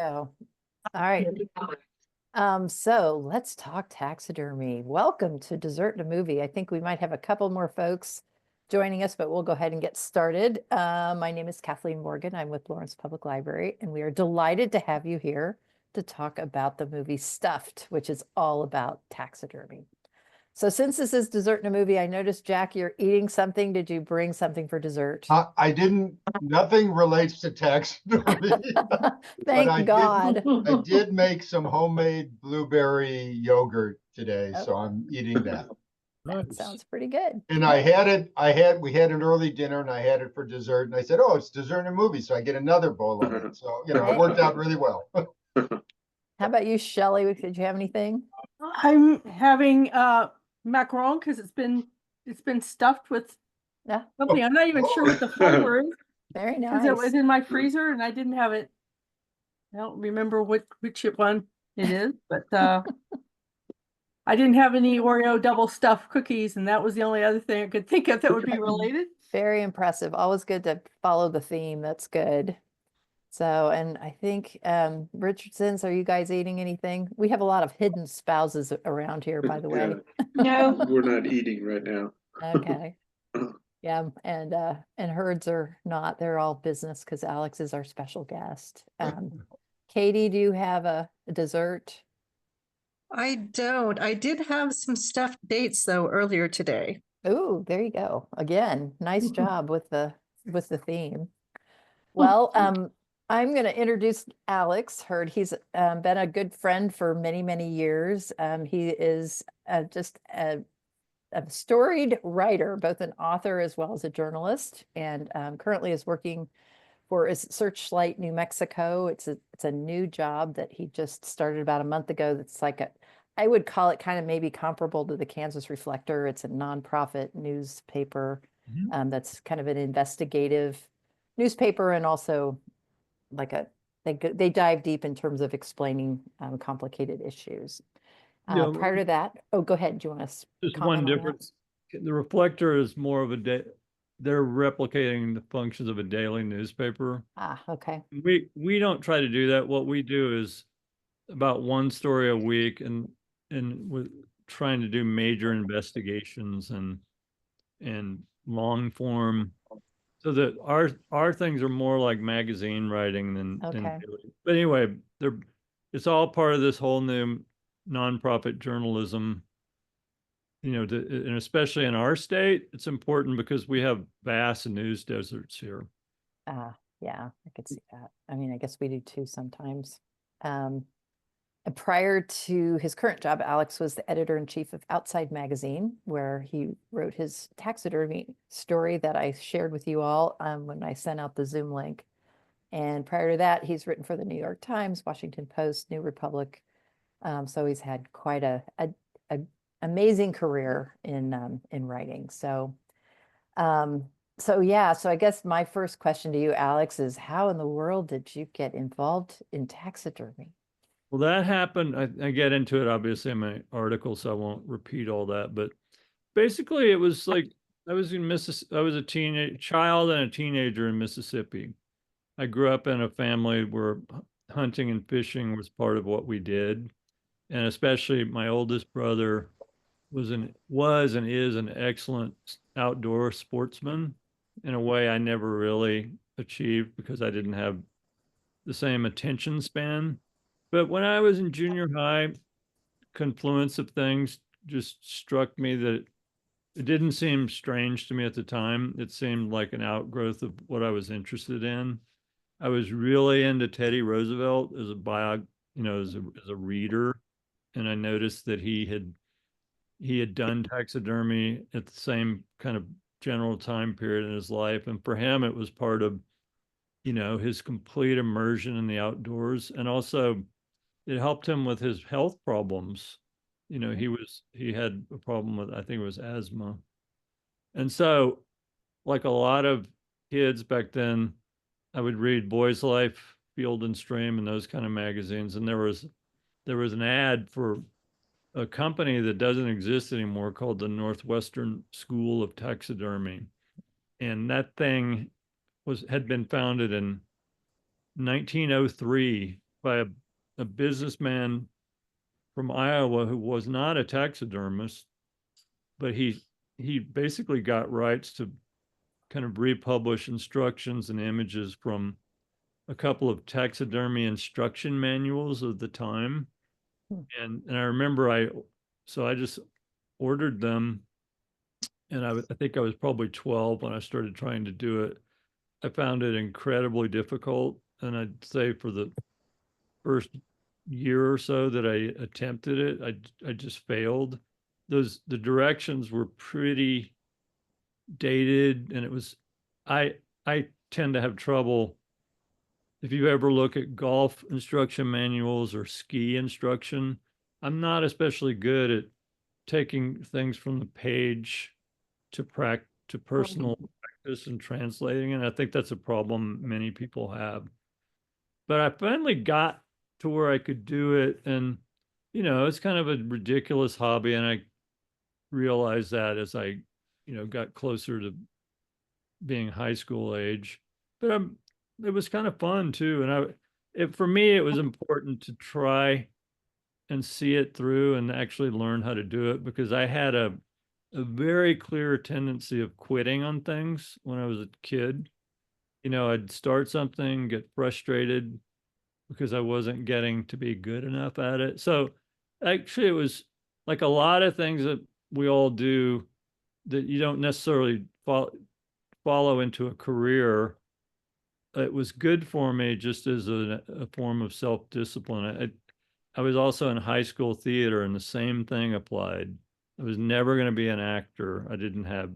All right. So let's talk taxidermy. Welcome to Dessert and a Movie. I think we might have a couple more folks joining us, but we'll go ahead and get started. My name is Kathleen Morgan. I'm with Lawrence Public Library, and we are delighted to have you here to talk about the movie Stuffed, which is all about taxidermy. So since this is Dessert and a Movie, I noticed, Jack, you're eating something. Did you bring something for dessert? I didn't, nothing relates to taxidermy, but Thank God. I did make some homemade blueberry yogurt today, Oh. so I'm eating that. That Nice. sounds pretty good. And we had an early dinner and I had it for dessert and I said, oh, it's dessert and a movie. So I get another bowl of it. So, it worked out really well. How about you, Shelley? Did you have anything? I'm having macaron because it's been stuffed with Yeah, something. I'm not even sure what the flavor is very because it was nice. in my freezer and I didn't have it. I don't remember which one it is, but I didn't have any Oreo double stuffed cookies, and that was the only other thing I could think of that would be related. Very impressive. Always good to follow the theme. That's good. So, and I think Richardson's, are you guys eating anything? We have a lot of hidden spouses around here, by the way. No. We're not eating right now. Okay. Yeah, and Herds are not. They're all business because Alex is our special guest. Katie, do you have a dessert? I don't. I did have some stuffed dates though earlier today. Oh, there you go. Again, nice job with the theme. Well, I'm going to introduce Alex Hurd. He's been a good friend for many, many years. He is just a storied writer, both an author as well as a journalist, and currently is working for Searchlight New Mexico. It's a new job that he just started about a month ago. That's like I would call it kind of maybe comparable to the Kansas Reflector. It's a nonprofit newspaper that's kind of an investigative newspaper, and also like they dive deep in terms of explaining complicated issues. Prior to that, oh, go ahead. Do you want to Just comment one on that? difference. The Reflector is more of they're replicating the functions of a daily newspaper. Okay. We don't try to do that. What we do is about one story a week, and we're trying to do major investigations and long form, so that our things are more like magazine writing than Okay. but anyway, it's all part of this whole new nonprofit journalism. And especially in our state, it's important because we have vast news deserts here. Yeah, I could see that. I mean, I guess we do too sometimes. Prior to his current job, Alex was the editor-in-chief of Outside Magazine, where he wrote his taxidermy story that I shared with you all when I sent out the Zoom link. And prior to that, he's written for the New York Times, Washington Post, New Republic. So he's had quite a amazing career in writing. So yeah, so I guess my first question to you, Alex, is how in the world did you get involved in taxidermy? Well, that happened. I get into it obviously in my article, so I won't repeat all that. But basically, it was like I was in Mississippi. I was a child and a teenager in Mississippi. I grew up in a family where hunting and fishing was part of what we did, and especially my oldest brother was and is an excellent outdoor sportsman in a way I never really achieved because I didn't have the same attention span. But when I was in junior high, confluence of things just struck me that it didn't seem strange to me at the time. It seemed like an outgrowth of what I was interested in. I was really into Teddy Roosevelt as as a reader, and I noticed that he had done taxidermy at the same kind of general time period in his life, and for him it was part of his complete immersion in the outdoors, and also it helped him with his health problems. He had a problem with, I think it was asthma. And so, like a lot of kids back then, I would read Boy's Life, Field and Stream, and those kind of magazines. And there was an ad for a company that doesn't exist anymore called the Northwestern School of Taxidermy. And that thing had been founded in 1903 by a businessman from Iowa who was not a taxidermist, but he basically got rights to kind of republish instructions and images from a couple of taxidermy instruction manuals of the time. Hmm. And I remember I just ordered them, and I think I was probably 12 when I started trying to do it. I found it incredibly difficult, and I'd say for the first year or so that I attempted it, I just failed. The directions were pretty dated, and it was I tend to have trouble. If you ever look at golf instruction manuals or ski instruction, I'm not especially good at taking things from the page to personal practice and translating, and I think that's a problem many people have. But I finally got to where I could do it, and it's kind of a ridiculous hobby, and I realized that as I got closer to being high school age. But it was kind of fun too, and for me it was important to try and see it through and actually learn how to do it, because I had a very clear tendency of quitting on things when I was a kid. I'd start something, get frustrated because I wasn't getting to be good enough at it. So actually, it was like a lot of things that we all do that you don't necessarily follow into a career. It was good for me just as a form of self-discipline. I was also in high school theater, and the same thing applied. I was never going to be an actor. I didn't have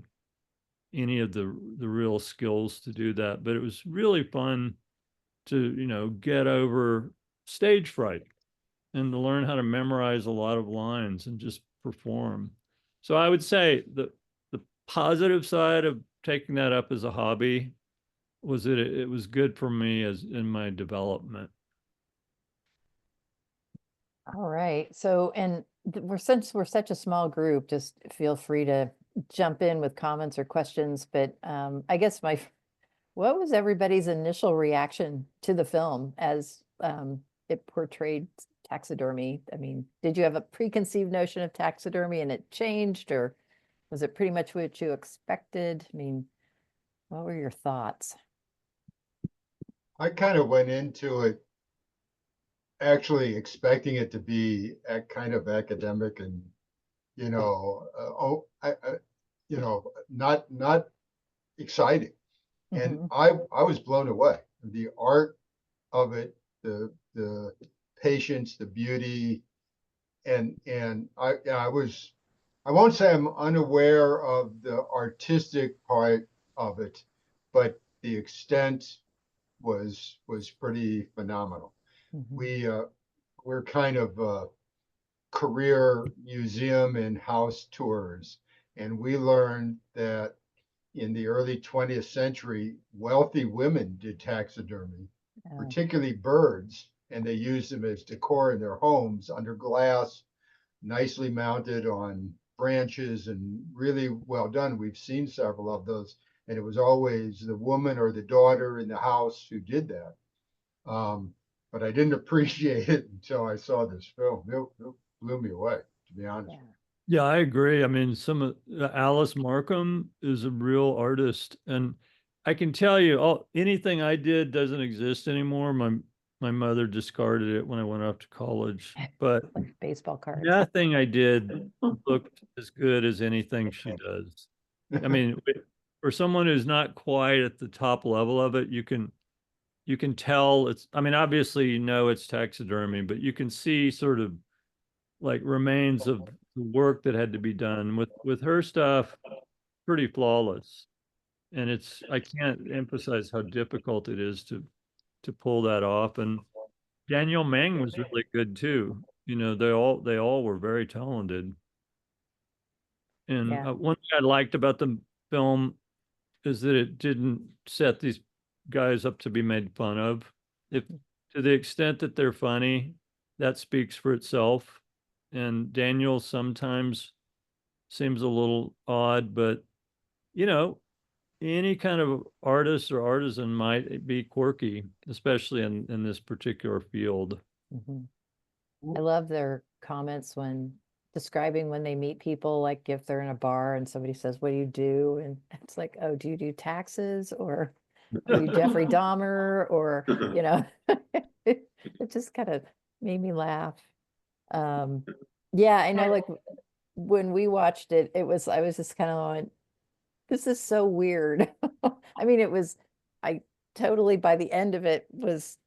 any of the real skills to do that, but it was really fun to get over stage fright and to learn how to memorize a lot of lines and just perform. So I would say the positive side of taking that up as a hobby was that it was good for me as in my development. All right. So, and since we're such a small group, just feel free to jump in with comments or questions. But I guess what was everybody's initial reaction to the film as it portrayed taxidermy? I mean, did you have a preconceived notion of taxidermy and it changed, or was it pretty much what you expected? I mean, what were your thoughts? I kind of went into it actually expecting it to be kind of academic and, not exciting. And Mhm. I was blown away. The art of it, the patience, the beauty, and I won't say I'm unaware of the artistic part of it, but the extent was pretty phenomenal. Mhm. We're kind of career museum and house tours, and we learned that in the early 20th century, wealthy women did taxidermy, Oh, particularly birds, and they used them as decor in their homes under glass, nicely mounted on branches and really well done. We've seen several of those, and it was always the woman or the daughter in the house who did that. But I didn't appreciate it until I saw this film. It blew me away, to be honest. yeah. Yeah, I agree. I mean, some of Alice Markham is a real artist, and I can tell you, anything I did doesn't exist anymore. My mother discarded it when I went off to college, but Like baseball cards. nothing I did looked as good as anything she does. I mean, for someone who's not quite at the top level of it, you can tell it's. I mean, obviously, it's taxidermy, but you can see sort of like remains of the work that had to be done with her stuff. Pretty flawless, and I can't emphasize how difficult it is to pull that off. And Daniel Meng was really good too. They all were very talented. And Yeah. one thing I liked about the film is that it didn't set these guys up to be made fun of. If to the extent that they're funny, that speaks for itself. And Daniel sometimes seems a little odd, but you know, any kind of artist or artisan might be quirky, especially in this particular field. Mhm. I love their comments when describing when they meet people, like if they're in a bar and somebody says, "What do you do?" And it's like, "Oh, do you do taxes, or are you Jeffrey Dahmer?" Or, you know, it just kind of made me laugh. Yeah, I know, like when we watched it, I was just kind of like, this is so weird. I mean, I totally, by the end of it, was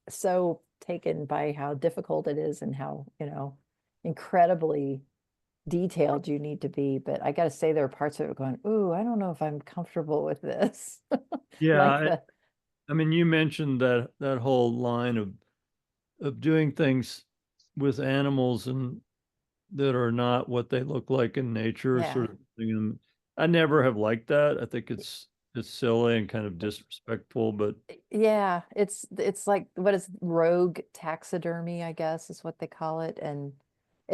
so taken by how difficult it is and how, incredibly detailed you need to be. But I got to say, there are parts of it going, ooh, I don't know if I'm comfortable with this. Yeah, Like I mean, you mentioned that whole line of doing things with animals and that are not what they look like in nature, Yeah. sort of thing. I never have liked that. I think it's silly and kind of disrespectful, but yeah, it's like, what is rogue taxidermy, I guess is what they call it. And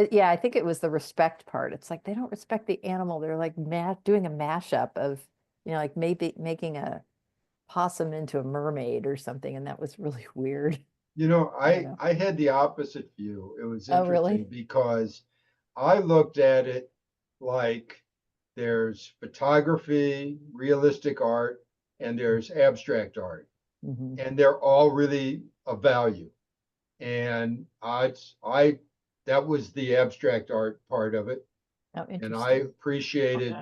yeah, I think it was the respect part. It's like they don't respect the animal. They're like doing a mashup of, like maybe making a possum into a mermaid or something, and that was really weird. You know, I don't know. I had the opposite view. It was Oh, really? interesting because I looked at it like there's photography, realistic art, and there's abstract art, Mhm. and they're all really of value. And that was the abstract art part of it. Oh, And I interesting. appreciated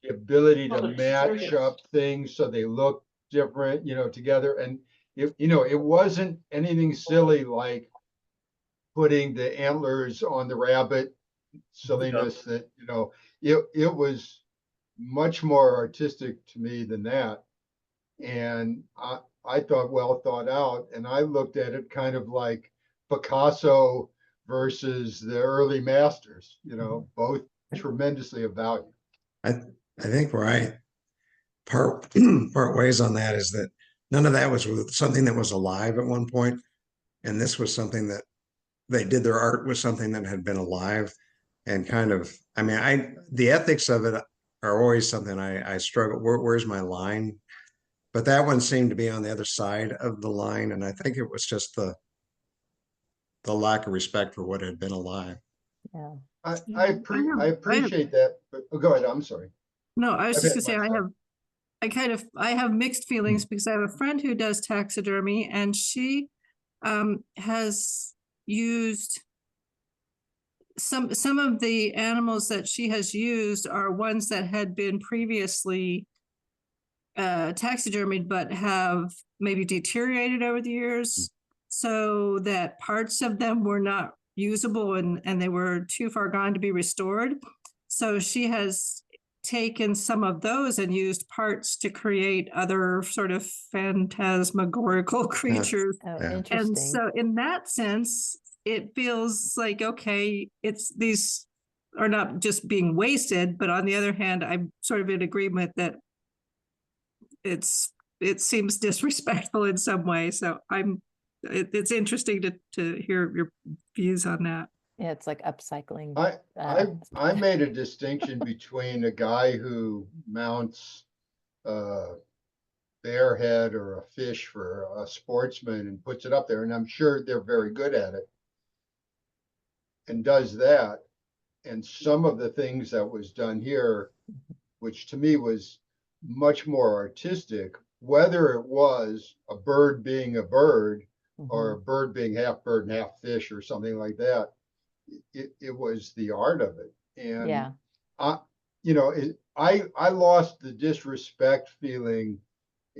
the ability to match up things so they look different, together. And it wasn't anything silly like putting the antlers on the rabbit, silliness that, it was much more artistic to me than that. And I thought well thought out, and I looked at it kind of like Picasso versus the early masters, both tremendously of value. I think where I part part ways on that is that none of that was with something that was alive at one point, and this was something that they did their art with something that had been alive, and kind of, I mean, the ethics of it are always something I struggle. Where's my line? But that one seemed to be on the other side of the line, and I think it was just the lack of respect for what had been alive. Yeah. I appreciate that, but go ahead. I'm sorry. No, I was I've just had gonna say, my say. I have mixed feelings because I have a friend who does taxidermy, and she has used some of the animals that she has used are ones that had been previously taxidermied but have maybe deteriorated over the years, so that parts of them were not usable and they were too far gone to be restored. So she has taken some of those and used parts to create other sort of phantasmagorical creatures. Oh, Yeah. interesting. And so in that sense, it feels like, okay, these are not just being wasted, but on the other hand, I'm sort of in agreement that it seems disrespectful in some way. So it's interesting to hear your views on that. Yeah, it's like upcycling. I made a distinction between a guy who mounts a bear head or a fish for a sportsman and puts it up there, and I'm sure they're very good at it, and does that. And some of the things that was done here, which to me was much more artistic, whether it was a bird being a bird or a bird being half bird and half fish or something like that, it was the art of it. And Yeah. I lost the disrespect feeling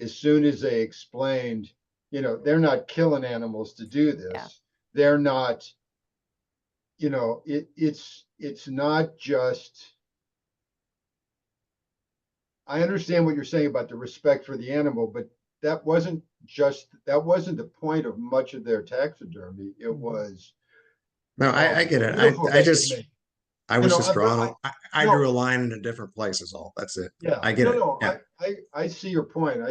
as soon as they explained, they're not killing animals to do this. Yeah. They're not, it's not just. I understand what you're saying about the respect for the animal, but that wasn't the point of much of their taxidermy. It was. No, I get it. beautiful I they could just make. I was just but drawing. I no. drew a line in a different place is all. That's it. Yeah, I get it. Yeah. I see your point.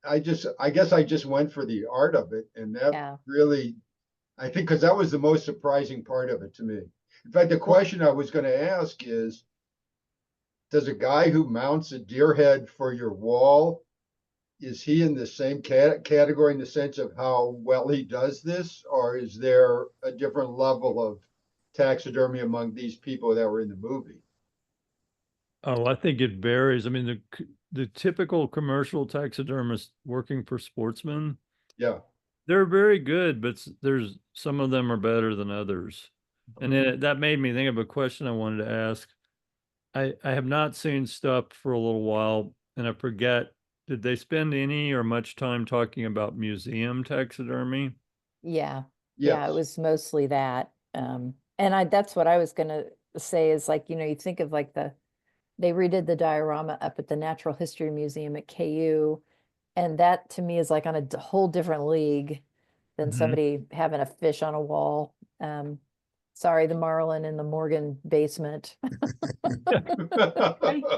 I guess I just went for the art of it, and that Yeah. really, I think, because that was the most surprising part of it to me. In fact, the question I was going to ask is, does a guy who mounts a deer head for your wall, is he in the same category in the sense of how well he does this? Or is there a different level of taxidermy among these people that were in the movie? Oh, I think it varies. I mean, the typical commercial taxidermist working for sportsmen, Yeah. they're very good, but there's some of them are better than others. And then that made me think of a question I wanted to ask. I have not seen stuff for a little while, and I forget, did they spend any or much time talking about museum taxidermy? Yeah, yeah, it Yes. was mostly that. And that's what I was gonna say is like, you think of like they redid the diorama up at the Natural History Museum at KU. And that to me is like on a whole different league than Mhm. somebody having a fish on a wall. Sorry, the marlin in the Morgan basement.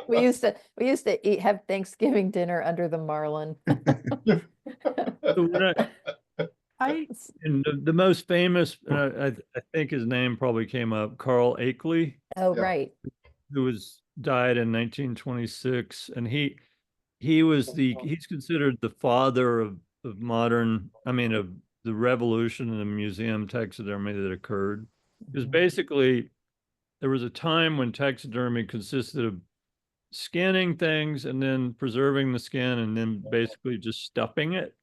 We used to have Thanksgiving dinner under the marlin. So when I, and the most famous, I think his name probably came up, Carl Akeley, Oh, Yeah. right. who died in 1926, and he's considered the father of modern, I mean, of the revolution in the museum taxidermy that occurred. Because Mhm. basically, there was a time when taxidermy consisted of scanning things and then preserving the skin and then basically just stuffing it,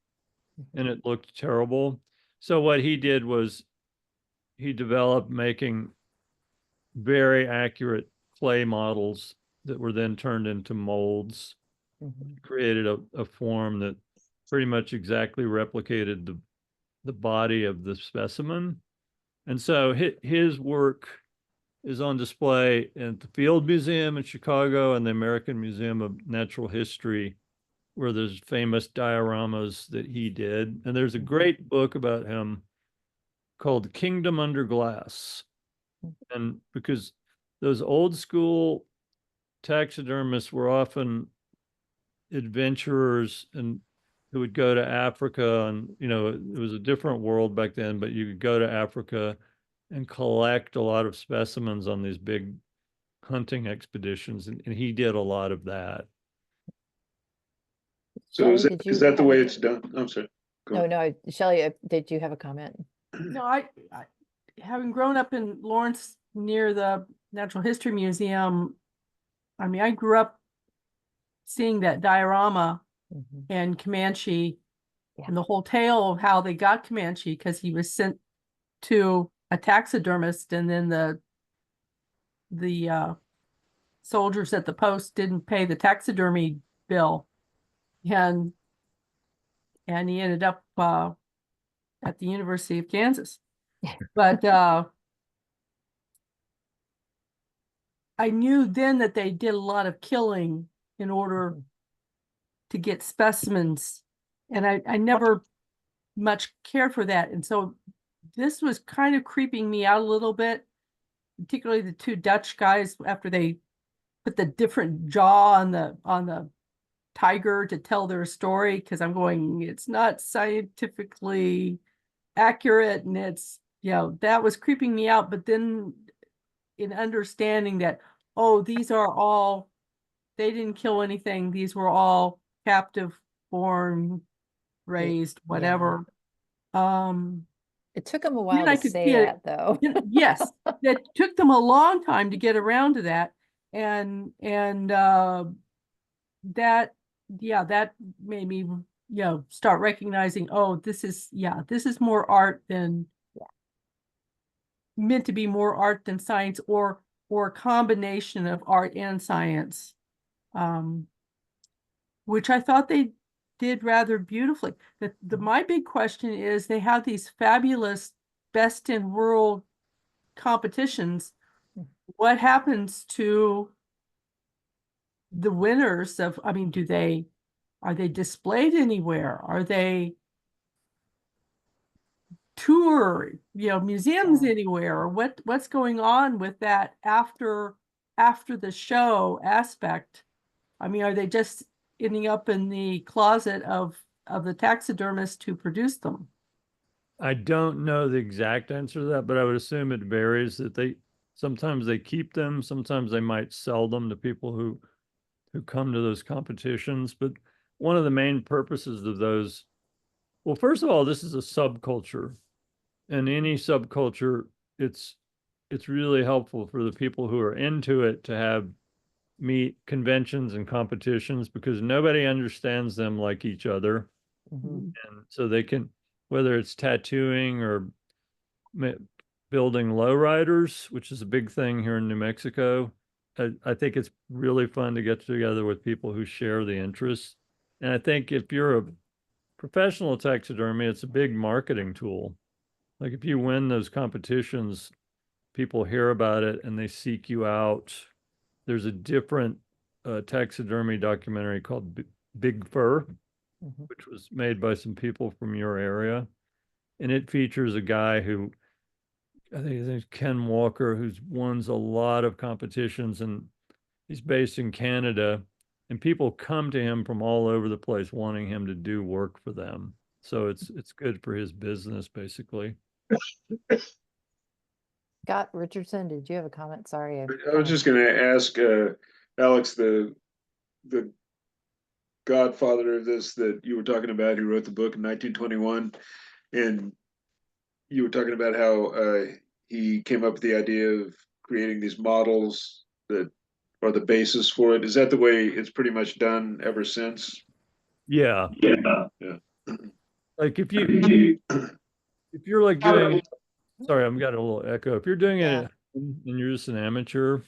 and it looked terrible. So what he did was he developed making very accurate clay models that were then turned into molds, Mhm. created a form that pretty much exactly replicated the body of the specimen. And so his work is on display at the Field Museum in Chicago and the American Museum of Natural History, where there's famous dioramas that he did. And there's a great book about him called Kingdom Under Glass. And because those old school taxidermists were often adventurers and who would go to Africa, and it was a different world back then, but you could go to Africa and collect a lot of specimens on these big hunting expeditions, and he did a lot of that. So is Shelley, that, did is you that the have a- way it's done? I'm sorry. Go No, on. no, Shelley, did you have a comment? no, I having grown up in Lawrence near the Natural History Museum, I mean, I grew up seeing that diorama Mhm. and Comanche Yeah. and the whole tale of how they got Comanche because he was sent to a taxidermist, and then the soldiers at the post didn't pay the taxidermy bill, and he ended up at the University of Kansas. But I knew then that they did a lot of killing in order Mhm. to get specimens, and I never much cared for that. And so this was kind of creeping me out a little bit, particularly the two Dutch guys after they put the different jaw on the tiger to tell their story, because I'm going, it's not scientifically accurate, and that was creeping me out. But then in understanding that, oh, these are all, they didn't kill anything, these were all captive born, raised, Yeah. whatever. It took them a Then while I to could say see it. that, though. Yes, that took them a long time to get around to that. And that made me start recognizing, oh, this is more art than meant to be more art than science, or a combination of art and science, which I thought they did rather beautifully. My big question is, they have these fabulous best in world competitions. What happens to the winners of, I mean, are they displayed anywhere? Are they tour, museums Yeah. anywhere? Or what's going on with that after the show aspect? I mean, are they just ending up in the closet of the taxidermist who produced them? I don't know the exact answer to that, but I would assume it varies. Sometimes they keep them, sometimes they might sell them to people who come to those competitions. But one of the main purposes of those, well, first of all, this is a subculture. And any subculture, it's really helpful for the people who are into it to have meet conventions and competitions, because nobody understands them like each other. Mhm. And so they can, whether it's tattooing or building lowriders, which is a big thing here in New Mexico. I think it's really fun to get together with people who share the interests. And I think if you're a professional taxidermy, it's a big marketing tool. Like if you win those competitions, people hear about it and they seek you out. There's a different taxidermy documentary called Big Fur, Mhm. which was made by some people from your area. And it features a guy who, I think his name's Ken Walker, who's won a lot of competitions, and he's based in Canada. And people come to him from all over the place wanting him to do work for them. So it's good for his business, basically. Scott Richardson, did you have a comment? Sorry. I was kinda- just gonna ask Alex, the godfather of this that you were talking about, who wrote the book in 1921, and you were talking about how he came up with the idea of creating these models that are the basis for it. Is that the way it's pretty much done ever since? Yeah. Yeah. Like if you're like doing, sorry, I'm got a little echo. If you're doing Yeah. it and you're just an amateur,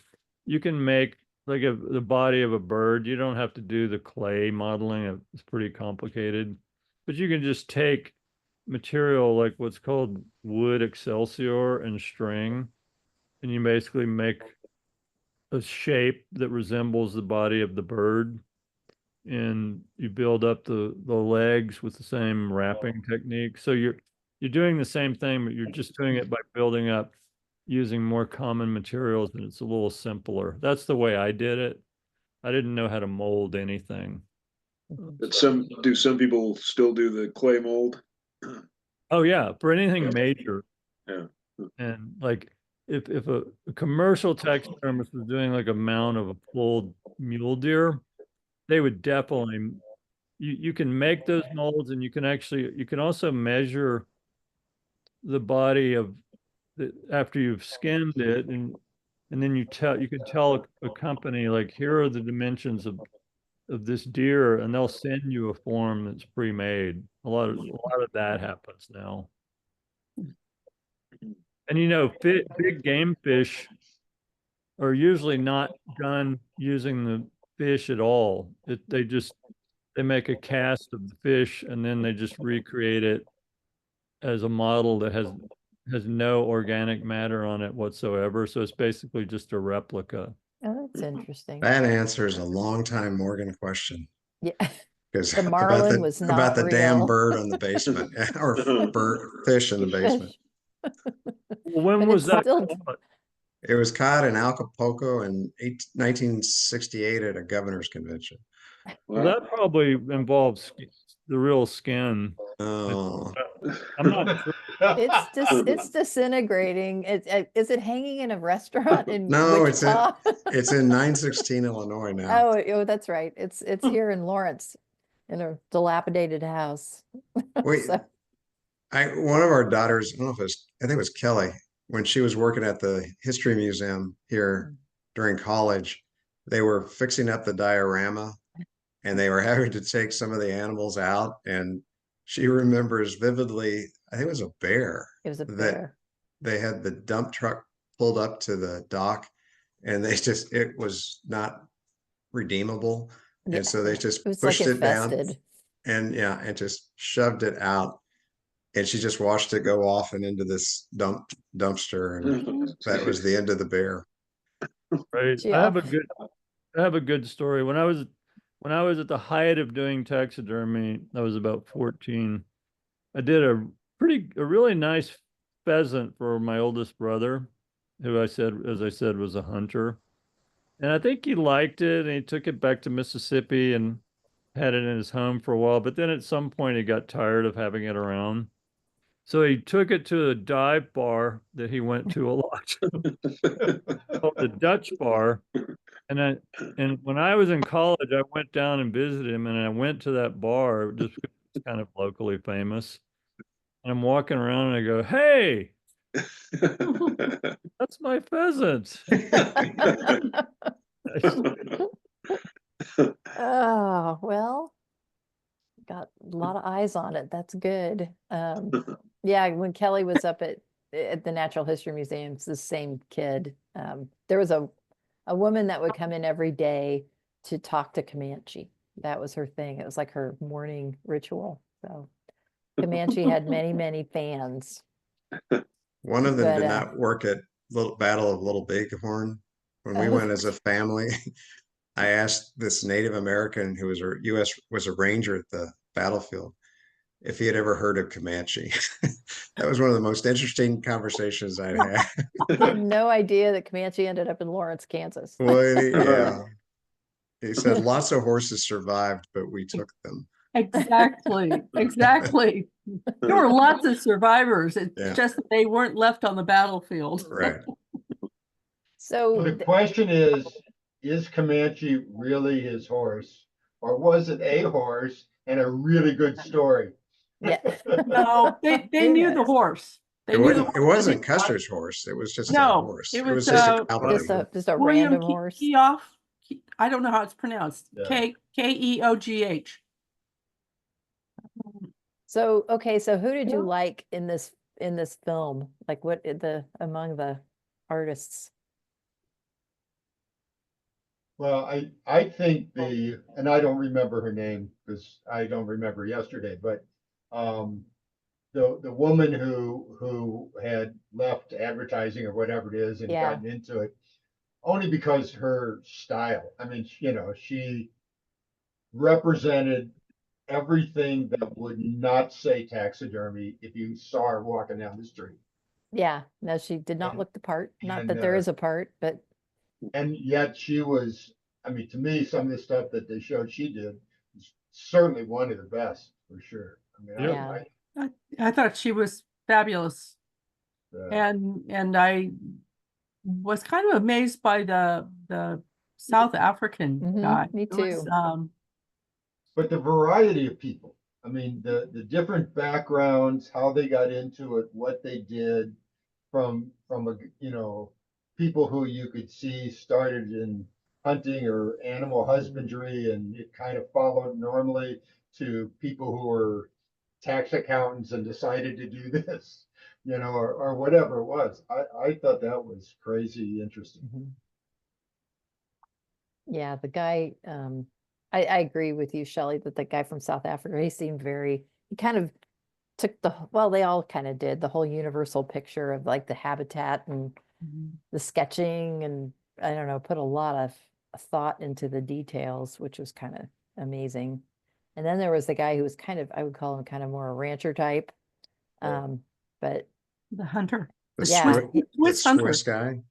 you can make like the body of a bird. You don't have to do the clay modeling. It's pretty complicated, but you can just take material like what's called wood excelsior and string, and you basically make a shape that resembles the body of the bird. And you build up the legs with the same wrapping technique. So you're doing the same thing, but you're just doing it by building up using more common materials, and it's a little simpler. That's the way I did it. I didn't know how to mold anything. But some people still do the clay mold? Oh yeah, for anything major. Yeah. And like if a commercial taxidermist was doing like a mount of a full mule deer, they would definitely, you can make those molds, and you can also measure the body of after you've skinned it, and then you can tell a company like, here are the dimensions of this deer, and they'll send you a form that's pre-made. A lot of that happens now. And big game fish are usually not done using the fish at all. They make a cast of the fish, and then they just recreate it as a model that has no organic matter on it whatsoever. So it's basically just a replica. Oh, that's interesting. That answers a long time Morgan question. Yeah. Because The marlin was about not the damn real. bird on the basement or fish in the basement. Well, when But was it's that still- caught? It was caught in Acapulco in 1968 at a governor's convention. Well, that probably involves the real skin. Oh, I'm not sure. It's disintegrating. Is it hanging in a restaurant in No, Wichita? it's in 916 Illinois now. Oh, that's right. It's here in Lawrence in a dilapidated house. Wait, So- one of our daughters, I don't know if I think it was Kelly, when she was working at the History Museum here during college, they were fixing up the diorama and they were having to take some of the animals out. And she remembers vividly, I think it was a bear. It was a that bear. They had the dump truck pulled up to the dock and it was not redeemable. Yeah, And so they just It was like pushed it down infested. and just shoved it out. And she just watched it go off and into this dumpster. And that was the end of the bear. Right. Gee, I have a good story. When I was at the height of doing taxidermy, I was about 14. I did a really nice pheasant for my oldest brother, who as I said, was a hunter. And I think he liked it, and he took it back to Mississippi and had it in his home for a while. But then at some point he got tired of having it around. So he took it to a dive bar that he went to a lot, called the Dutch Bar. And when I was in college, I went down and visited him, and I went to that bar just because it's kind of locally famous. And I'm walking around and I go, "Hey, that's my pheasant." Oh, well, got a lot of eyes on it. That's good. Yeah, when Kelly was up at the Natural History Museum, it's the same kid. There was a woman that would come in every day to talk to Comanche. That was her thing. It was like her morning ritual. So Comanche had many, many fans. One of them But, did not work at Little Battle of Little Bighorn. When we Oh. went as a family, I asked this Native American who was a was a ranger at the battlefield if he had ever heard of Comanche. That was one of the most interesting conversations I'd had. I had no idea that Comanche ended up in Lawrence, Kansas. Well, yeah. He said lots of horses survived, but we took them. Exactly, exactly. There were lots of survivors. It's Yeah. just that they weren't left on the battlefield. Right. So So the question is Comanche really his horse? Or was it a horse and a really good story? yeah. No, they Who knew the knows? horse. They It knew the wasn't, it horse. wasn't Custer's horse. It was just a No, horse. it It was, was just a uh, cavalry. Just a William random horse. Keough. I don't know how it's pronounced. Yeah. Keogh. So, okay, so who did you Yeah. like in this film? Like what among the artists? Well, I think and I don't remember her name because I don't remember yesterday, but the woman who had left advertising or whatever it is and Yeah. gotten into it only because her style. I mean, she represented everything that would not say taxidermy if you saw her walking down the street. Yeah, no, she did not And- look the part. Not and, that there is a part, but And yet she was, I mean, to me, some of the stuff that they showed she did was certainly one of the best for sure. I mean, Yeah. I thought she was fabulous. And I was kind of amazed by the South African Mhm, guy. me It was, too. but the variety of people, I mean, the different backgrounds, how they got into it, what they did from people who you could see started in hunting or animal husbandry and it kind of followed normally to people who were tax accountants and decided to do this, or whatever it was. I thought that was crazy interesting. Mhm. Yeah, the guy, I agree with you, Shelley, that the guy from South Africa, he seemed he kind of took well, they all kind of did the whole universal picture of like the habitat and the sketching and I don't know, put a lot of thought into the details, which was kind of amazing. And then there was the guy who was kind of, I would call him kind of more a rancher type. Yeah. But the hunter. The Yeah, Swiss, he- the Swiss hunter. Swiss guy.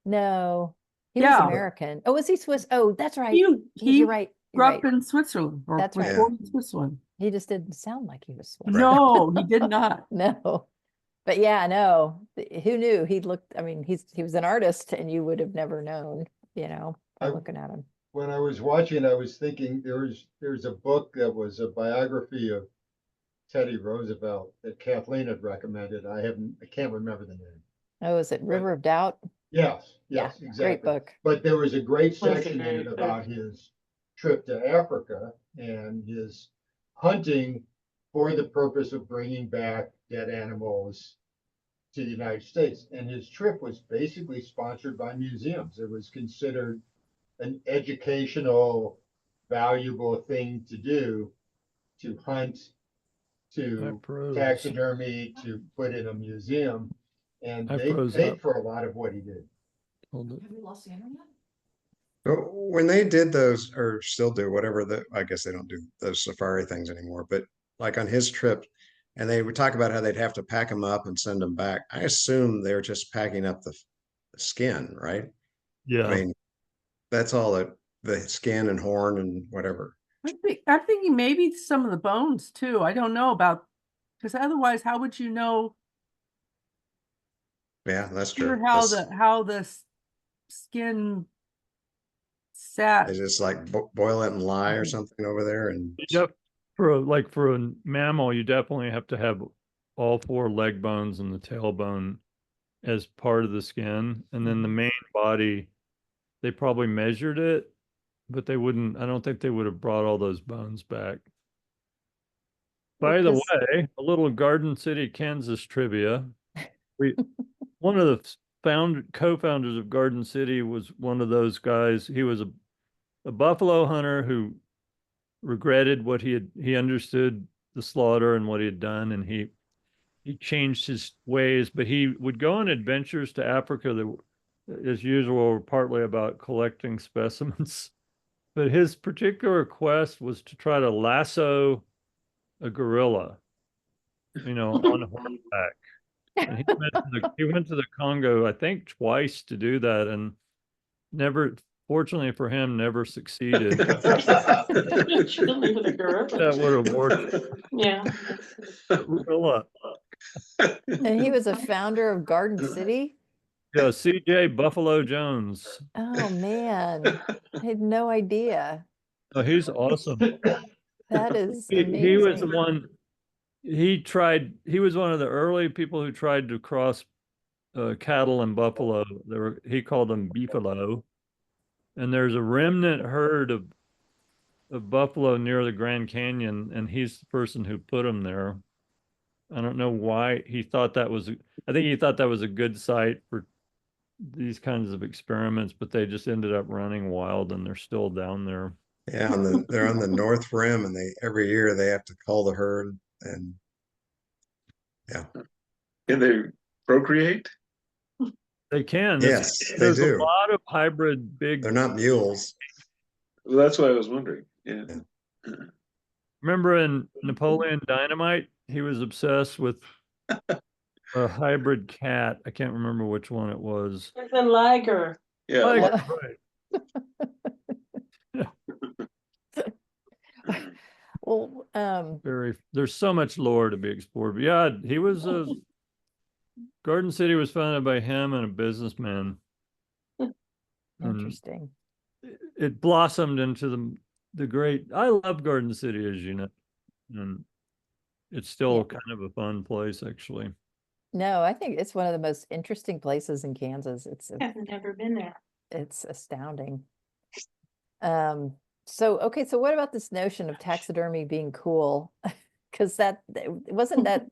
no, he was Yeah. American. Oh, was he Swiss? Oh, that's right. He You're right. grew You're up right. in Switzerland or That's was right. born in Switzerland. He just didn't sound like he was Swiss. No, he did not. No. But yeah, no. Who knew? He looked, I mean, he was an artist and you would have never known, by I- looking at him. When I was watching, I was thinking there's a book that was a biography of Teddy Roosevelt that Kathleen had recommended. I can't remember the name. Oh, is it River of Doubt? Yes, Yeah, yes, great exactly. book. But there was a great Was a section in great it book. about his trip to Africa and his hunting for the purpose of bringing back dead animals to the United States. And his trip was basically sponsored by museums. It was considered an educational, valuable thing to do, to hunt, to froze. taxidermy, to put in a museum. And I they froze paid up. for a lot of what he did. Hold it. But when they did those, or still do, whatever I guess they don't do those safari things anymore, but like on his trip, and they would talk about how they'd have to pack them up and send them back. I assume they're just packing up the skin, right? Yeah. I mean, that's all the skin and horn and whatever. I'm thinking maybe some of the bones too. I don't know about Because otherwise, how would you know Yeah, that's sure true. how That's- how the skin sat? They just like boil it in lye or something over there and Yep. For a mammal, you definitely have to have all four leg bones and the tailbone as part of the skin. And then the main body, they probably measured it, but they wouldn't, I don't think they would have brought all those bones back. By the Because- way, a little Garden City, Kansas trivia. We, one of the co-founders of Garden City was one of those guys. He was a buffalo hunter who regretted what he understood the slaughter and what he had done, and he changed his ways, but he would go on adventures to Africa that, as usual, were partly about collecting specimens. But his particular quest was to try to lasso a gorilla, on horseback. And he went to the Congo, I think, twice to do that, and never, fortunately for him, never succeeded. Shouldn't leave with a gorilla. That would have worked. Yeah. Gorilla. And he was a founder of Garden City? Yeah, CJ Buffalo Jones. Oh, man. I had no idea. Oh, he's awesome. That is He was the amazing. one, he was one of the early people who tried to cross cattle and buffalo. He called them beefalo. And there's a remnant herd of buffalo near the Grand Canyon, and he's the person who put them there. I don't know why he thought that was, I think he thought that was a good site for these kinds of experiments, but they just ended up running wild and they're still down there. yeah, they're on the North Rim and every year they have to cull the herd and yeah. Can they procreate? They can. Yes, they There's a do. lot of hybrid big. They're not mules. Well, that's what I was wondering. Yeah. Remember in Napoleon Dynamite, he was obsessed with a hybrid cat. I can't remember which one it was. It's a liger. Yeah. Like, right. Well, There's so much lore to be explored. But yeah, he was Garden City was founded by him and a businessman. And interesting. it blossomed into the great, I love Garden City, as you know. And it's still Yeah. kind of a fun place, actually. No, I think it's one of the most interesting places in Kansas. I've never been there. It's astounding. Okay, so what about this notion of taxidermy being cool? Because wasn't that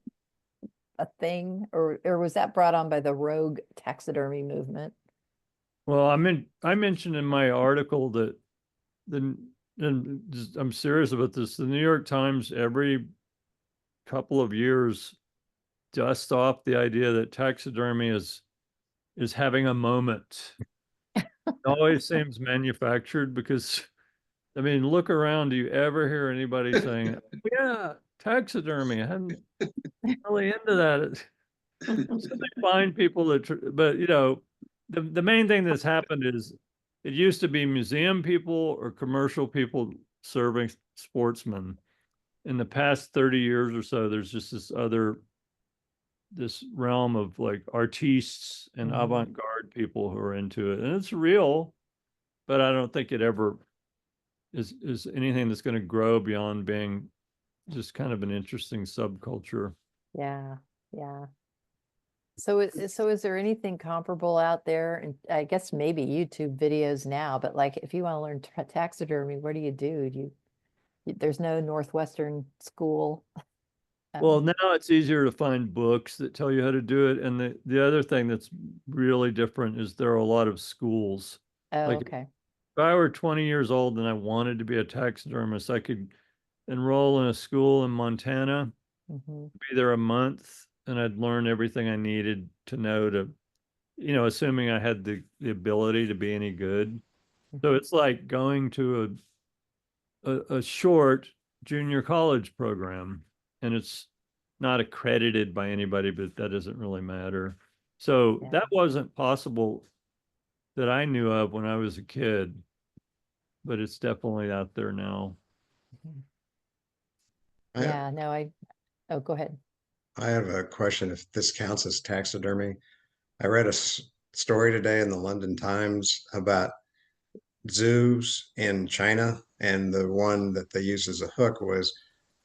a thing, or was that brought on by the rogue taxidermy movement? Well, I mentioned in my article that I'm serious about this. The New York Times every couple of years dusts off the idea that taxidermy is having a moment. It always seems manufactured because, I mean, look around. Do you ever hear anybody saying, "Yeah, taxidermy"? I hadn't really into that. So they find people that, but the main thing that's happened is it used to be museum people or commercial people serving sportsmen. In the past 30 years or so, there's just this realm of like artistes and Mhm. avant-garde people who are into it. And it's real, but I don't think it ever is anything that's going to grow beyond being just kind of an interesting subculture. Yeah, yeah. So is there anything comparable out there? And I guess maybe YouTube videos now, but like if you want to learn taxidermy, what do you do? There's no Northwestern school. Well, now it's easier to find books that tell you how to do it. And the other thing that's really different is there are a lot of schools. Oh, like, okay. If I were 20 years old and I wanted to be a taxidermist, I could enroll in a school in Montana, Mhm. be there a month, and I'd learn everything I needed to know to, assuming I had the ability to be any good. So it's like going to a short junior college program, and it's not accredited by anybody, but that doesn't really matter. So Yeah. that wasn't possible that I knew of when I was a kid, but it's definitely out there now. Yeah, no, oh, go ahead. I have a question if this counts as taxidermy. I read a story today in the London Times about zoos in China, and the one that they used as a hook was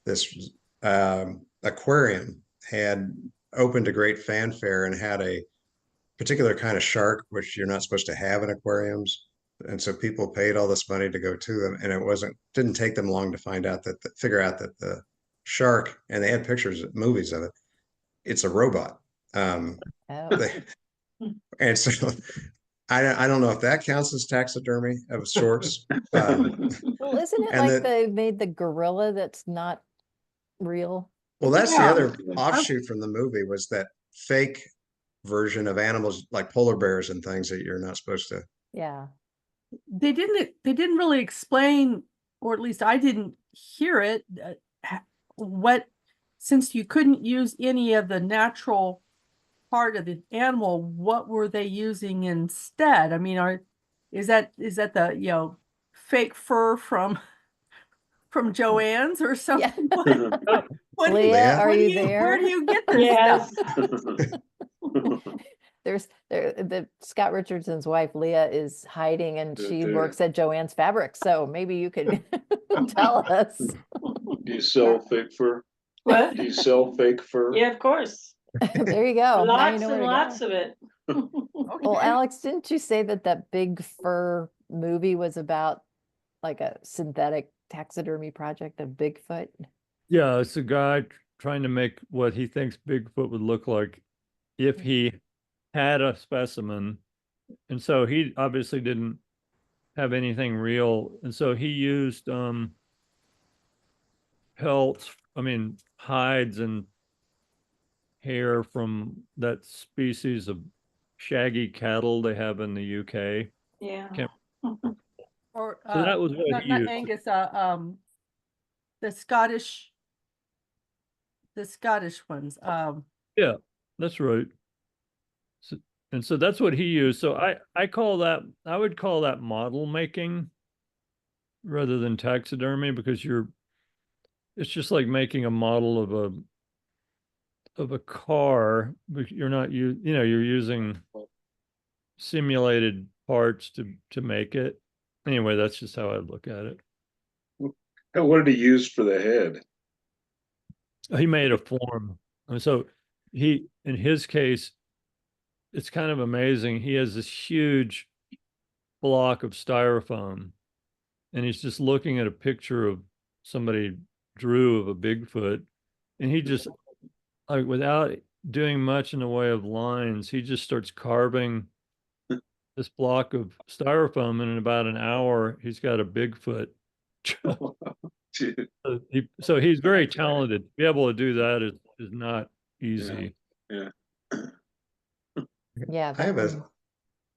this aquarium had opened to great fanfare and had a particular kind of shark, which you're not supposed to have in aquariums. And so people paid all this money to go to them, and didn't take them long to find out figure out that the shark, and they had pictures, movies of it, it's a robot. Oh, And so I don't know if that counts as taxidermy of sorts. well, isn't it And like they made the gorilla that's not real? Well, that's the Yeah. other offshoot from the movie, was that fake version of animals like polar bears and things that you're not supposed to. Yeah. They didn't really explain, or at least I didn't hear it, since you couldn't use any of the natural part of the animal, what were they using instead? I mean, is that the, you know, fake fur from Joann's or Yeah. something? What do Leah, are what do you there? Where do you get this Yes. stuff? The Scott Richardson's wife, Leah, is hiding, and she There. works at Joann's Fabric. So maybe you could tell us. Do you sell fake fur? What? Do you sell fake fur? Yeah, of course. There you go. Now you Lots know where and to lots go. of it. Well, Okay. Alex, didn't you say that Big Fur movie was about like a synthetic taxidermy project of Bigfoot? Yeah, it's a guy trying to make what he thinks Bigfoot would look like if he had a specimen. And so he obviously didn't have anything real. And so he used pelts, hides and hair from that species of shaggy cattle they have in the UK. Yeah. Can't- Or So that was what not, he not used. Angus, the Scottish ones. Yeah, that's right. So that's what he used. So I would call that model making rather than taxidermy, because it's just like making a model of a car, but you're not you're using simulated parts to make it. Anyway, that's just how I look at it. And what did he use for the head? He made a form. And so in his case, it's kind of amazing. He has this huge block of styrofoam, and he's just looking at a picture of somebody drew of a Bigfoot, and he just, like, without doing much in the way of lines, he just starts carving this block of styrofoam, and in about an hour, he's got a Bigfoot. So he's very talented. To be able to do that is not easy. Yeah. I have a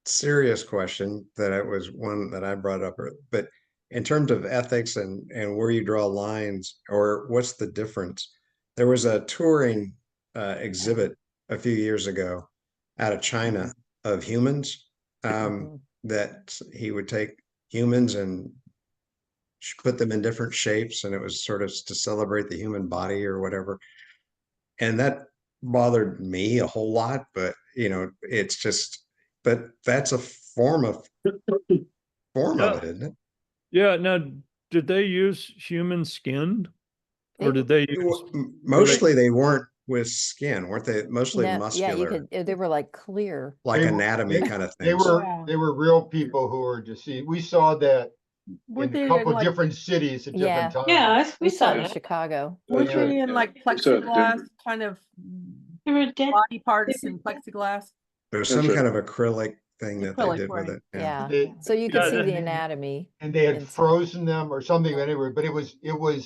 serious question was one that I brought up, but in terms of ethics and where you draw lines, or what's the difference? There was a touring exhibit a few years ago out of China of humans, that he would take humans and put them in different shapes, and it was sort of to celebrate the human body or whatever. And that bothered me a whole lot, but it's just, but that's a form of it, isn't it? Yeah. Now, did they use human skin, or did they use? Mostly they weren't with skin, weren't they? Mostly No, muscular. yeah, you could. They were like clear. Like They- anatomy kind of They things. were, Wow. they were real people who were deceased. We saw that Weren't in they a in couple like, different cities at Yeah. different times. Yeah, we We saw saw it in that. Chicago. weren't That's right, they in yeah. like We saw it in plexiglass Denver. kind of They were dead. body parts in plexiglass? There's That's some right. kind of acrylic thing that they Acrylic, did with right. it. Yeah. They- So you could Yeah, see the and- anatomy. And they had inside. frozen them or something anyway, but it was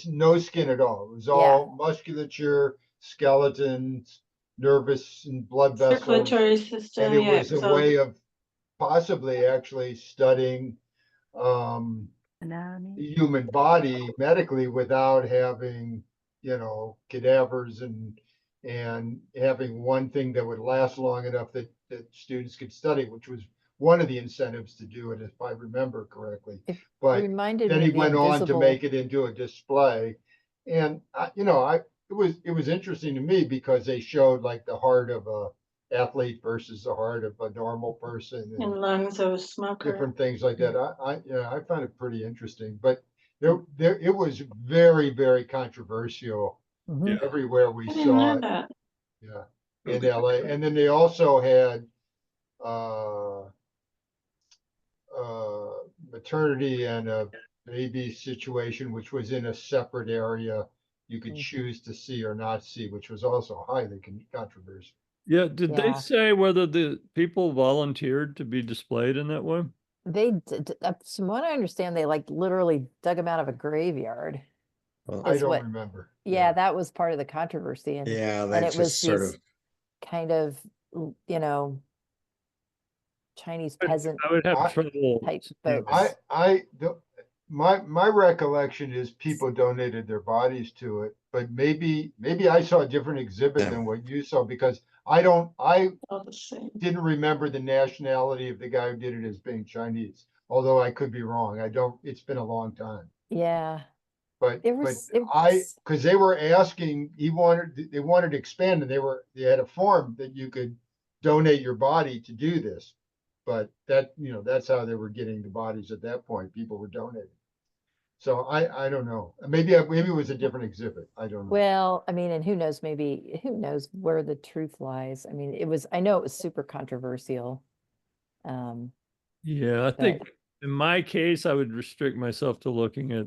no skin at all. It was all musculature, skeletons, nervous and blood vessels. Circulatory system, And it yeah. was a So way of possibly actually studying the Anatomy. human body medically without having, cadavers and having one thing that would last long enough that students could study, which was one of the incentives to do it, if I remember correctly. It But reminded then me he of the went on to invisible. make it into a display. And, it was interesting to me because they showed like the heart of a athlete versus the heart of a normal person And and lungs of a smoker. different things like that. I found it pretty interesting, but it was very, very controversial Mhm. everywhere we I didn't saw know it. that. Yeah, Oh, in they- LA. And then they also had uh maternity and a baby situation, which was in a separate area you could Mhm. choose to see or not see, which was also highly controversial. Yeah, did they Yeah. say whether the people volunteered to be displayed in that way? From what I understand, they like literally dug him out of a graveyard. Well, I Is don't what- remember. Yeah, that was part of the controversy, and yeah, and they it was just sort these of, kind of, Chinese peasant I would have I- trouble. type seeing- folks. My recollection is people donated their bodies to it, but maybe I saw a different exhibit Yeah. than what you saw because I All the same. didn't remember the nationality of the guy who did it as being Chinese, although I could be wrong. It's been a long time. Yeah, But it was. It was because they were asking, they wanted to expand and they had a form that you could donate your body to do this. But that's how they were getting the bodies at that point. People were donating. So I don't know. Maybe it was a different exhibit. I don't know. Well, I mean, and who knows, who knows where the truth lies. I mean, I know it was super controversial. Um, Yeah, I think in my case, I would restrict myself to looking at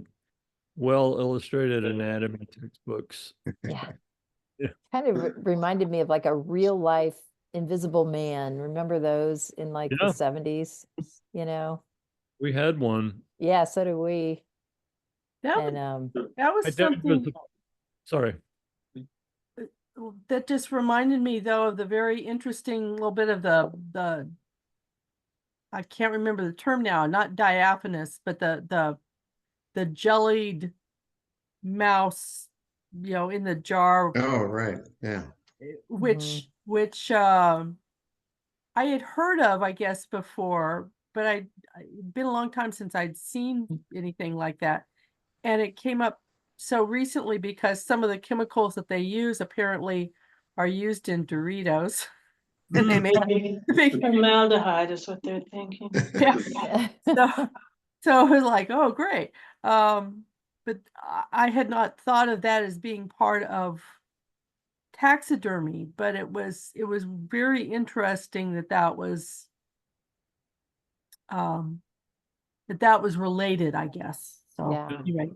well illustrated anatomy textbooks. yeah. Yeah. Kind of reminded me of like a real life Invisible Man. Remember those in like Yeah. the 70s, We had one. Yeah, so do we. That And was, that was I don't something visible. Sorry. that just reminded me though of the very interesting little bit of the I can't remember the term now, not diaphanous, but the jellied mouse, in the jar, oh, right, yeah. which I had heard of, I guess, before, but it'd been a long time since I'd seen anything like that. And it came up so recently because some of the chemicals that they use apparently are used in Doritos. And they made a big, Formaldehyde is what they're thinking. yeah. So I was like, oh, great. But I had not thought of that as being part of taxidermy, but it was very interesting that was related, I guess. So Yeah. anyway,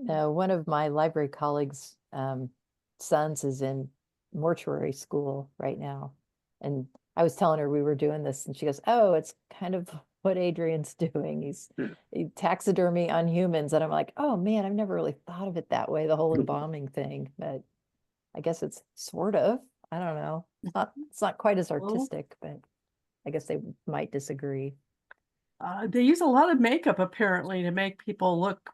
No, one of my library colleagues' sons is in mortuary school right now. And I was telling her we were doing this, and she goes, "Oh, it's kind of what Adrian's doing. He taxidermy on humans." And I'm like, "Oh man, I've never really thought of it that way, the whole embalming thing." But I guess it's sort of. I don't know. It's not quite as artistic, but I guess they might disagree. they use a lot of makeup apparently to make people look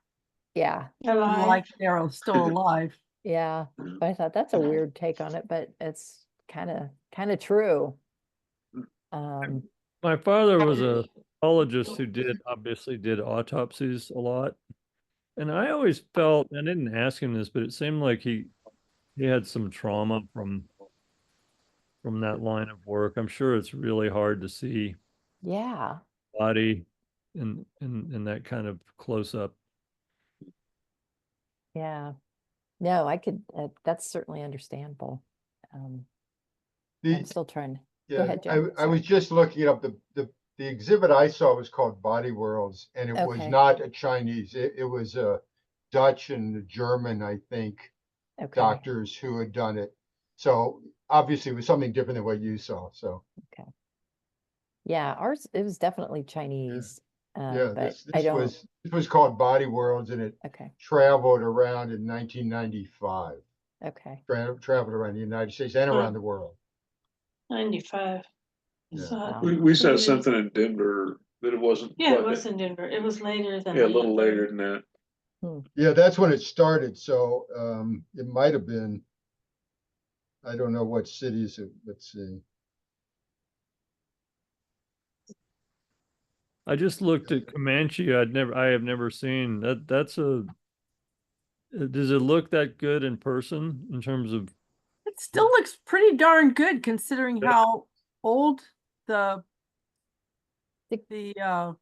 Yeah. Alive. like they're still alive. Yeah. But I thought that's a weird take on it, but it's kind of true. My father was a pathologist who obviously did autopsies a lot. And I always felt, I didn't ask him this, but it seemed like he had some trauma from that line of work. I'm sure it's really hard to see Yeah. body in that kind of close up. Yeah. No, I could, that's certainly understandable. I'm still trying. Go ahead, Jim. I was just looking it up. The exhibit I saw was called Body Worlds, and it was Okay. not a Chinese. It was a Dutch and a German, I think, Okay. doctors who had done it. So obviously it was something different than what you saw. So Yeah, ours, it was definitely Chinese. yeah, But this I don't, was called Body Worlds, and it okay, traveled around in 1995. okay. Traveled around the United States and around the world. 95. Yeah. Wow. We saw something in Denver, but it wasn't. Yeah, it quite was that- in Denver. It was later than. Yeah, a that, little though. later than that. Yeah, that's when it started. So it might have been, I don't know what cities, let's see. I just looked at Comanche. I have never seen that. That's a Does it look that good in person in terms of? It still looks pretty darn good considering Yeah. how old the The-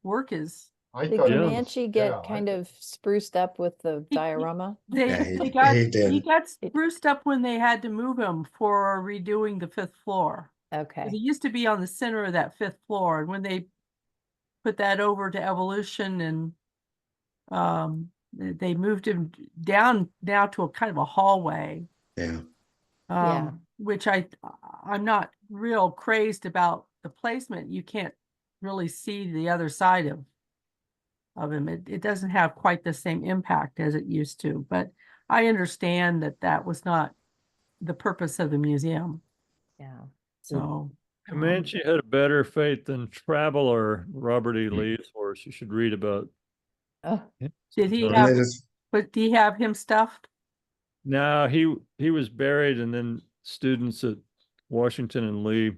work is. I Did thought it was- Comanche yeah, get I kind thought- of spruced up with the He- diorama? They Yeah, they he got he did. got It- spruced up when they had to move him for redoing the 5th floor. 'Cause Okay, he used to be on the center of that 5th floor, and when they put that over to Evolution and they moved him down now to a kind of a hallway. Yeah. Yeah. Which I'm not real crazed about the placement. You can't really see the other side of him. It doesn't have quite the same impact as it used to, but I understand that that was not the purpose of the museum. yeah. So Comanche had a better fate than Traveler, Robert E. Lee's horse. You should read about. Oh, did he So- And have, they just, but do you have him stuffed? No, he was buried, and then students at Washington and Lee,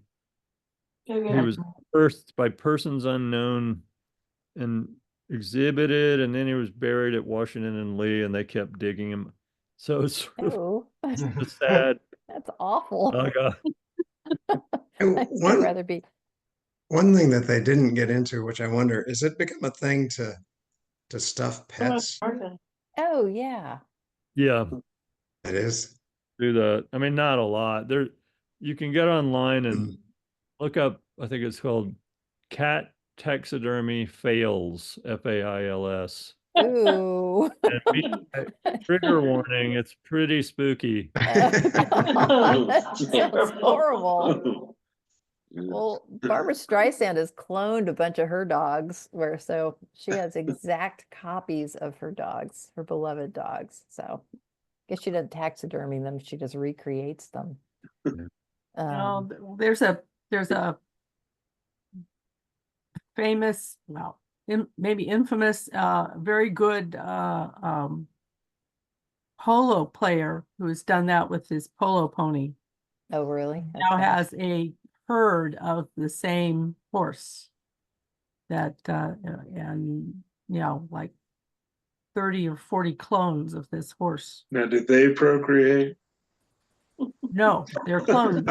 he was earthed by persons unknown and exhibited, and then he was buried at Washington and Lee, and they kept digging him. So it's sort of oh, a sad that's awful. saga. I'd still rather be, one thing that they didn't get into, which I wonder, is it become a thing to stuff pets? oh, yeah. Yeah, It is. do that. I mean, not a lot. There, you can get online and Mm. look up, I think it's called Cat Taxidermy Fails, Fails. Ooh. And trigger warning, it's pretty spooky. That sounds horrible. Well, Barbara Streisand has cloned a bunch of her dogs where so she has exact copies of her dogs, her beloved dogs. So I guess she doesn't taxidermy them, she just recreates them. Um, There's a famous, well, maybe infamous, very good polo player who has done that with his polo pony. oh, really? Now Okay. has a herd of the same horse that and like 30 or 40 clones of this horse. Now, did they procreate? No, they're clones.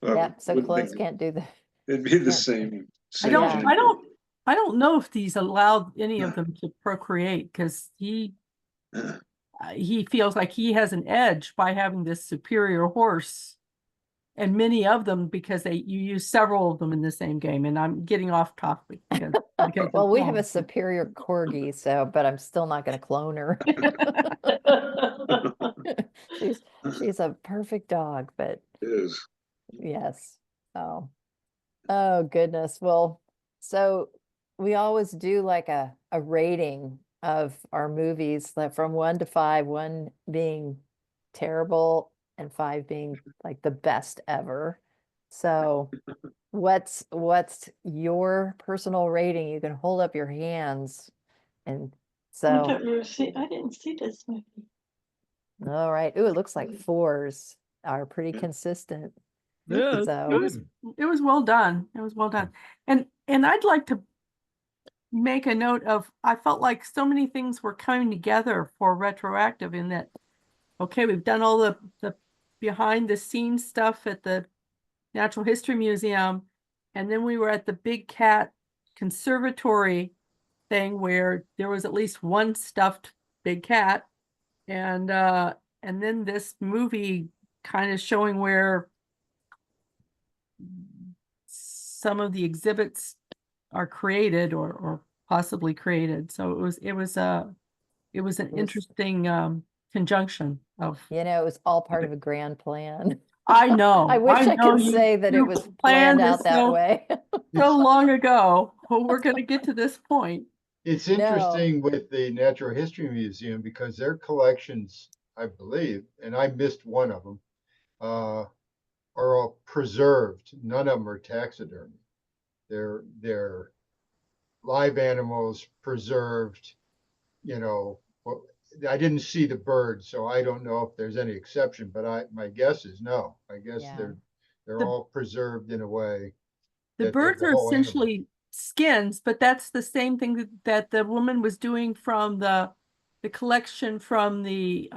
Well, Yeah, so wouldn't clones think can't do that. It'd be the can't- same. I don't Yeah. I don't know if these allowed any of them to procreate because he feels like he has an edge by having this superior horse, and many of them because you use several of them in the same game. And I'm getting off topic because Well, of we have a clones. superior corgi, so, but I'm still not gonna clone her. She's a perfect dog, but Is. yes. Oh goodness. Well, so we always do like a rating of our movies, like from 1 to 5, 1 being terrible and 5 being like the best ever. So what's your personal rating? You can hold up your hands. And so, I didn't see this movie. all right. Ooh, it looks like 4s are pretty consistent. Yeah, So- It was well done. It was well done. And I'd like to make a note of, I felt like so many things were coming together for retroactive in that, okay, we've done all the behind the scenes stuff at the Natural History Museum, and then we were at the Big Cat Conservatory thing where there was at least one stuffed big cat, and then this movie kind of showing where some of the exhibits are created or possibly created. So it was an interesting conjunction of. You know, it was all part of a grand plan. I know. I wish I know could you- say that you it was planned this out that so- way. So long ago, but we're going to get to this point. It's No. interesting with the Natural History Museum because their collections, I believe, and I missed one of them, are all preserved. None of them are taxidermy. They're live animals preserved, well, I didn't see the bird, so I don't know if there's any exception, but my guess is no. I guess Yeah. they're The- all preserved in a way. The that birds the are whole animal- essentially skins, but that's the same thing that the woman was doing from the the collection from the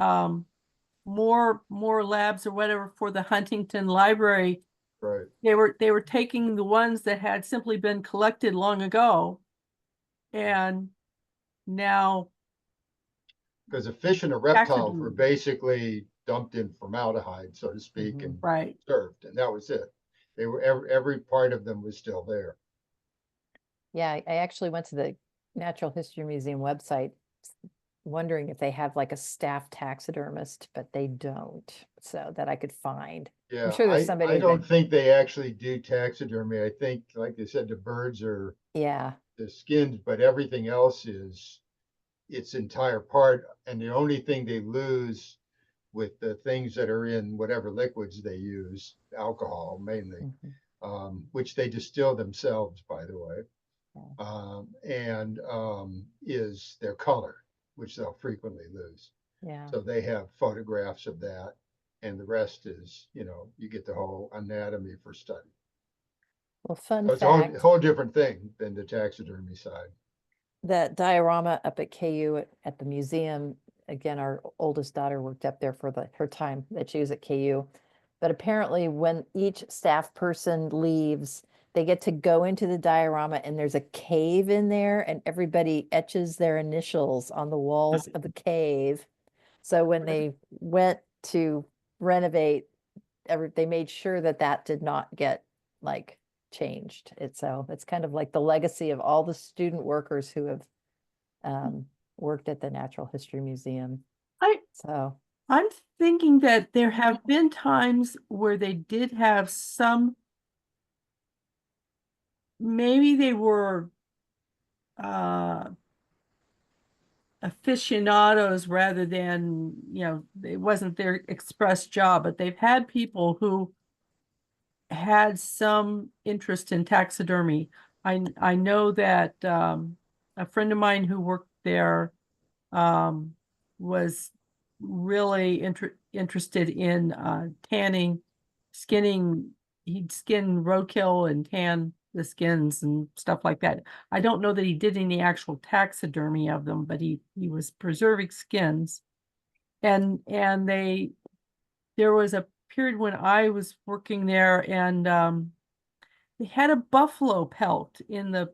more labs or whatever for the Huntington Library, Right. they were taking the ones that had simply been collected long ago, and now Because the fish and the reptiles were Taxidermy. basically dumped in formaldehyde, so to speak, Mhm. and right. served, and that was it. They were, every part of them was still there. Yeah, I actually went to the Natural History Museum website, wondering if they have like a staff taxidermist, but they don't, so that I could find. Yeah, sure there's I somebody don't that- think they actually do taxidermy. I think, like they said, the birds are Yeah, the skins, but everything else is its entire part. And the only thing they lose with the things that are in whatever liquids they use, alcohol mainly, mhm, which they distill themselves, by the way, yeah, is their color, which they'll frequently lose. yeah. So they have photographs of that, and the rest is, you get the whole anatomy for study. Well, fun So it's fact, a whole different thing than the taxidermy side. that diorama up at KU at the museum, again, our oldest daughter worked up there for her time that she was at KU. But apparently when each staff person leaves, they get to go into the diorama and there's a cave in there and everybody etches their initials on the walls of the cave. So when they went to renovate, they made sure that that did not get like changed. It's kind of like the legacy of all the student workers who have worked at the Natural History Museum. So I'm thinking that there have been times where they did have some, maybe they were aficionados rather than, it wasn't their express job, but they've had people who had some interest in taxidermy. I know that a friend of mine who worked there was really interested in tanning, skinning. He'd skin roadkill and tan the skins and stuff like that. I don't know that he did any actual taxidermy of them, but he was preserving skins. And there was a period when I was working there, and they had a buffalo pelt in the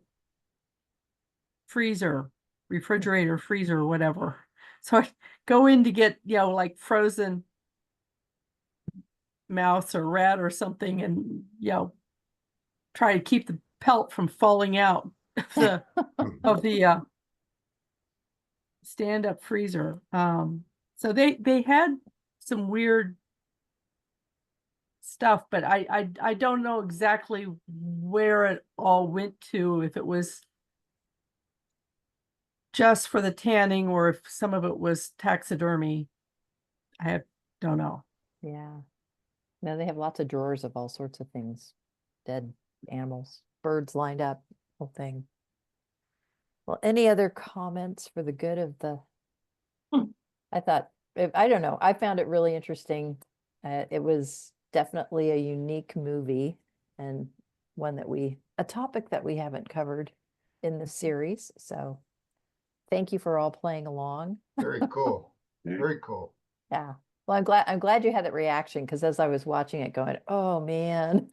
refrigerator freezer or whatever. So I go in to get, like frozen mouse or rat or something, and try to keep the pelt from falling out of the stand-up freezer. So they had some weird stuff, but I don't know exactly where it all went to, if it was just for the tanning or if some of it was taxidermy. Don't know. yeah. No, they have lots of drawers of all sorts of things. Dead animals, birds lined up, whole thing. Well, any other comments for the good of the? I thought, I don't know, I found it really interesting. It was definitely a unique movie and a topic that we haven't covered in the series. So thank you for all playing along. Very cool. Very cool. Yeah. Well, I'm glad you had that reaction, because as I was watching it going, oh man,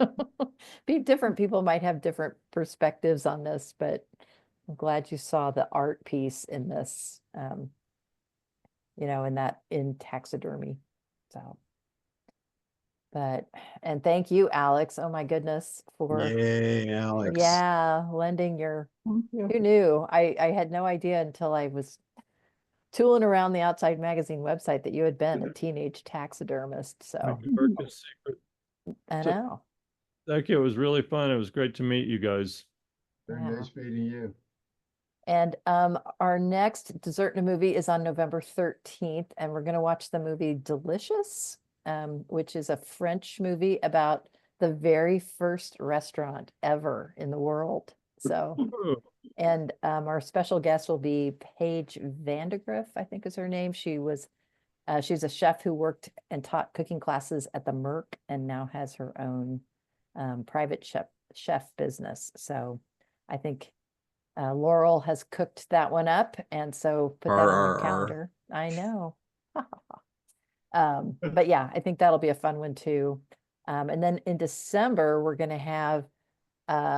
different people might have different perspectives on this, but I'm glad you saw the art piece in this, in taxidermy. So, and thank you, Alex. Oh my goodness, for, Yay, Alex. lending your, Yeah. who knew? I had no idea until I was tooling around the Outside Magazine website that you had been a teenage taxidermist. So Darkest secret. I So- know. Thank you. It was really fun. It was great to meet you guys. Very Yeah. nice meeting you. And our next Dessert in a Movie is on November 13th, and we're going to watch the movie Delicious, which is a French movie about the very first restaurant ever in the world. So, Ooh, and our special guest will be Paige Vandergriff, I think is her name. She's a chef who worked and taught cooking classes at the Merck and now has her own private chef business. So I think Laurel has cooked that one up, and so put that on your RRR. calendar. I know. But yeah, I think that'll be a fun one too. And then in December, we're gonna have,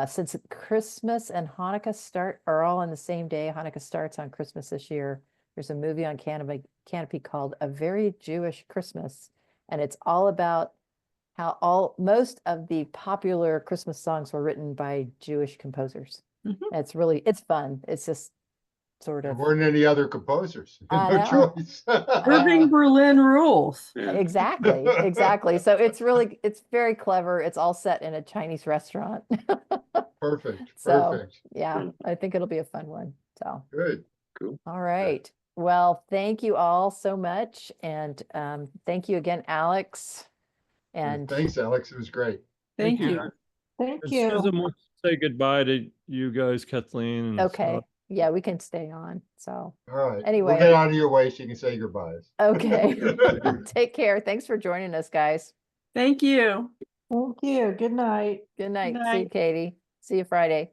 since Christmas and Hanukkah are all on the same day, Hanukkah starts on Christmas this year. There's a movie on Canopy called A Very Jewish Christmas, and it's all about how most of the popular Christmas songs were written by Jewish composers. Mhm. It's fun. It's just sort There of, weren't any other composers. I No know. choice. Irving Berlin rules. Yeah. exactly. So it's very clever. It's all set in a Chinese restaurant. Perfect, So, perfect. yeah, I think it'll be a fun one. So, Good. all right. Well, thank you all so much. And thank you again, Alex. And Thanks, Alex. It was great. Thank you. you. Thank And you. Susan wants to say goodbye to you guys, Kathleen. And okay. stuff. Yeah, we can stay on. So, All right. Anyway. We'll get out of your way so you can say goodbyes. okay. Take care. Thanks for joining us, guys. Thank you. Thank you. Good night. Good night. See you, night. Katie. See you Friday.